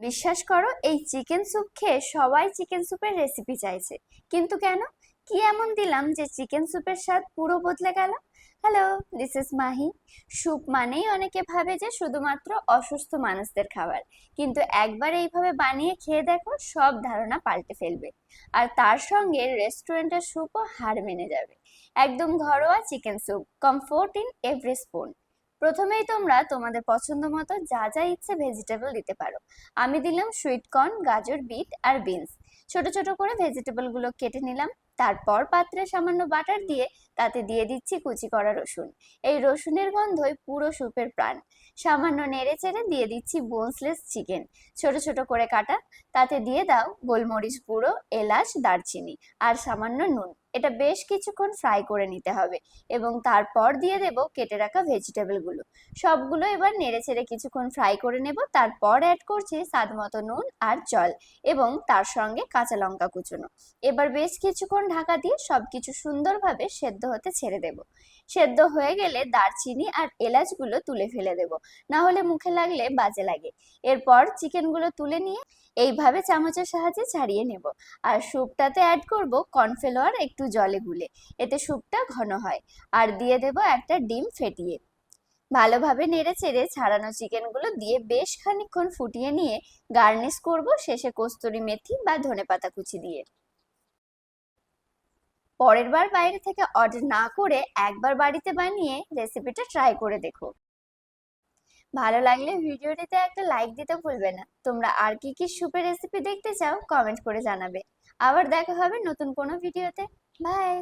বিশ্বাস করো, এই চিকেন স্যুপ খেয়ে সবাই চিকেন স্যুপের রেসিপি চাইছে। কিন্তু কেন? কি এমন দিলাম যে চিকেন স্যুপের স্বাদ পুরো বদলে গেল? Hello, this is Mahi. Soup মানেই অনেকে ভাবে যে শুধুমাত্র অসুস্থ মানুষদের খাবার, কিন্তু একবার এইভাবে বানিয়ে খেয়ে দেখো, সব ধারণা পাল্টে ফেলবে। আর তার সঙ্গে রেস্টুরেন্টের স্যুপও হার মেনে যাবে। একদম ঘরোয়া chicken soup, comfort in every spoon. প্রথমেই তোমরা তোমাদের পছন্দ মতো যা যা ইচ্ছে ভেজিটেবল দিতে পারো। আমি দিলাম সুইট কর্ন, গাজর, বিট আর বিনস। ছোট ছোট করে ভেজিটেবল গুলো কেটে নিলাম। তারপর পাত্রে সামান্য বাটার দিয়ে তাতে দিয়ে দিচ্ছি কুচি করা রসুন। এই রসুনের গন্ধই পুরো স্যুপের প্রাণ। সামান্য নেড়ে চেড়ে দিয়ে দিচ্ছি বোনসলেস চিকেন, ছোট ছোট করে কাটা। তাতে দিয়ে দাও গোলমরিচ গুঁড়ো, এলাচ, দারচিনি আর সামান্য নুন। এটা বেশ কিছুক্ষণ ফ্রাই করে নিতে হবে এবং তারপর দিয়ে দেব কেটে রাখা ভেজিটেবল গুলো। সবগুলো এবার নেড়েচেড়ে কিছুক্ষণ ফ্রাই করে নেব। তারপর অ্যাড করছি স্বাদ মতো নুন আর জল এবং তার সঙ্গে কাঁচা লঙ্কা কুচোনো। এবার বেশ কিছুক্ষণ ঢাকা দিয়ে সবকিছু সুন্দরভাবে সেদ্ধ হতে ছেড়ে দেব। সেদ্ধ হয়ে গেলে দারচিনি আর এলাচগুলো তুলে ফেলে দেব, না হলে মুখে লাগলে বাজে লাগে। এরপর চিকেনগুলো তুলে নিয়ে এইভাবে চামচের সাহায্যে ছাড়িয়ে নেব। আর স্যুপটাতে অ্যাড করব কর্নফ্লাওয়ার একটু জলে গুলে, এতে স্যুপটা ঘন হয়। আর দিয়ে দেব একটা ডিম ফেটিয়ে। ভালোভাবে নেড়ে চেড়ে ছাড়ানো চিকেনগুলো দিয়ে বেশ খানিকক্ষণ ফুটিয়ে নিয়ে গার্নিশ করব শেষে কস্তুরি মেথি বা ধনেপাতা কুচি দিয়ে। পরের বার বাইরে থেকে অর্ডার না করে একবার বাড়িতে বানিয়ে রেসিপিটা ট্রাই করে দেখো। ভালো লাগলে ভিডিওটিতে একটা লাইক দিতে ভুলবে না। তোমরা আর কি কি স্যুপের রেসিপি দেখতে চাও কমেন্ট করে জানাবে। আবার দেখা হবে নতুন কোনো ভিডিওতে। বাই।